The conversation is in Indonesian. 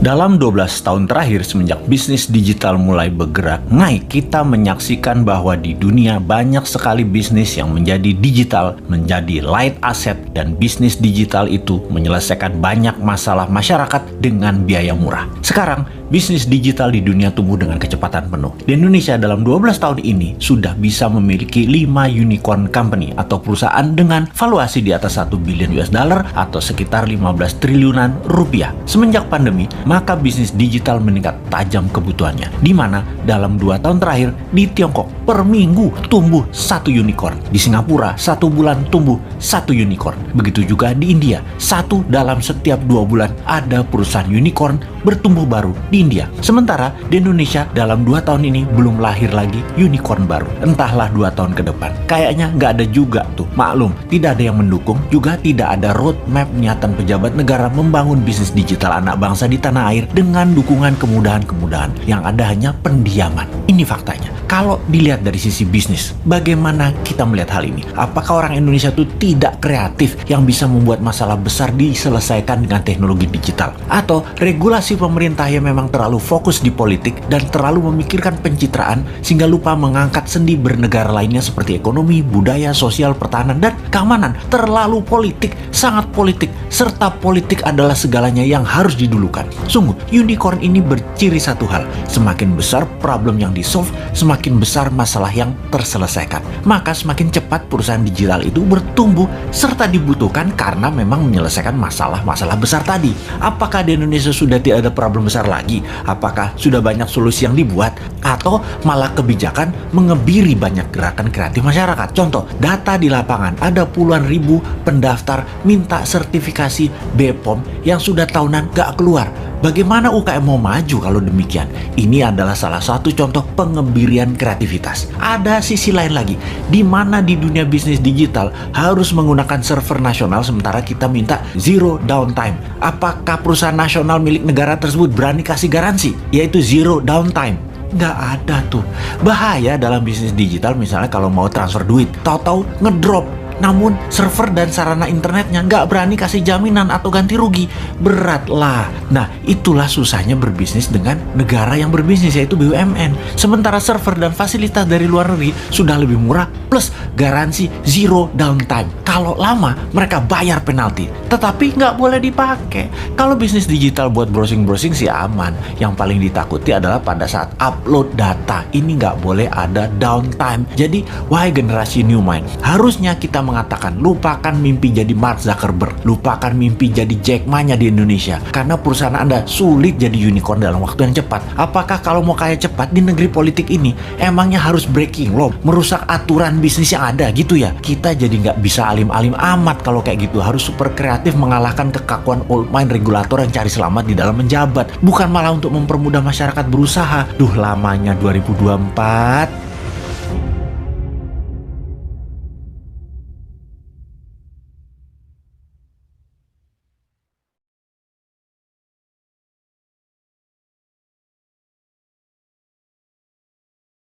Dalam 12 tahun terakhir semenjak bisnis digital mulai bergerak naik, kita menyaksikan bahwa di dunia banyak sekali bisnis yang menjadi digital, menjadi light asset, dan bisnis digital itu menyelesaikan banyak masalah masyarakat dengan biaya murah. Sekarang, bisnis digital di dunia tumbuh dengan kecepatan penuh. Di Indonesia dalam 12 tahun ini sudah bisa memiliki 5 unicorn company atau perusahaan dengan valuasi di atas 1 billion US dollar atau sekitar 15 triliunan rupiah. Semenjak pandemi, maka bisnis digital meningkat tajam kebutuhannya, di mana dalam 2 tahun terakhir di Tiongkok per minggu tumbuh 1 unicorn. Di Singapura 1 bulan tumbuh 1 unicorn. Begitu juga di India, 1 dalam setiap 2 bulan ada perusahaan unicorn bertumbuh baru di India. Sementara di Indonesia dalam 2 tahun ini belum lahir lagi unicorn baru. Entahlah 2 tahun ke depan. Kayaknya nggak ada juga tuh. Maklum, tidak ada yang mendukung, juga tidak ada roadmap niatan pejabat negara membangun bisnis digital anak bangsa di tanah air dengan dukungan kemudahan-kemudahan. Yang ada hanya pendiaman. Ini faktanya. Kalau dilihat dari sisi bisnis, bagaimana kita melihat hal ini? Apakah orang Indonesia itu tidak kreatif yang bisa membuat masalah besar diselesaikan dengan teknologi digital? Atau regulasi pemerintah yang memang terlalu fokus di politik dan terlalu memikirkan pencitraan sehingga lupa mengangkat sendi bernegara lainnya seperti ekonomi, budaya, sosial, pertahanan, dan keamanan? Terlalu politik, sangat politik, serta politik adalah segalanya yang harus didulukan. Sungguh, unicorn ini berciri satu hal, semakin besar problem yang di-solve, semakin besar masalah yang terselesaikan. Maka semakin cepat perusahaan digital itu bertumbuh serta dibutuhkan karena memang menyelesaikan masalah-masalah besar tadi. Apakah di Indonesia sudah tidak ada problem besar lagi? Apakah sudah banyak solusi yang dibuat? Atau malah kebijakan mengebiri banyak gerakan kreatif masyarakat? Contoh, data di lapangan, ada puluhan ribu pendaftar minta sertifikasi BPOM yang sudah tahunan gak keluar. Bagaimana UKM mau maju kalau demikian? Ini adalah salah satu contoh pengebirian kreativitas. Ada sisi lain lagi, di mana di dunia bisnis digital harus menggunakan server nasional sementara kita minta zero downtime. Apakah perusahaan nasional milik negara tersebut berani kasih garansi, yaitu zero downtime? Nggak ada tuh. Bahaya dalam bisnis digital misalnya kalau mau transfer duit, tahu-tahu ngedrop. Namun server dan sarana internetnya nggak berani kasih jaminan atau ganti rugi. Berat lah. Nah, itulah susahnya berbisnis dengan negara yang berbisnis, yaitu BUMN. Sementara server dan fasilitas dari luar negeri sudah lebih murah plus garansi zero downtime. Kalau lama mereka bayar penalti, tetapi nggak boleh dipakai. Kalau bisnis digital buat browsing-browsing sih aman. Yang paling ditakuti adalah pada saat upload data. Ini nggak boleh ada downtime. Jadi, wahai generasi new mind, harusnya kita mengatakan lupakan mimpi jadi Mark Zuckerberg, lupakan mimpi jadi Jack Ma-nya di Indonesia, karena perusahaan Anda sulit jadi unicorn dalam waktu yang cepat. Apakah kalau mau kaya cepat di negeri politik ini emangnya harus breaking law, merusak aturan bisnis yang ada gitu ya? Kita jadi nggak bisa alim-alim amat kalau kayak gitu. Harus super kreatif mengalahkan kekakuan old mind regulator yang cari selamat di dalam menjabat, bukan malah untuk mempermudah masyarakat berusaha. Duh, lamanya 2024.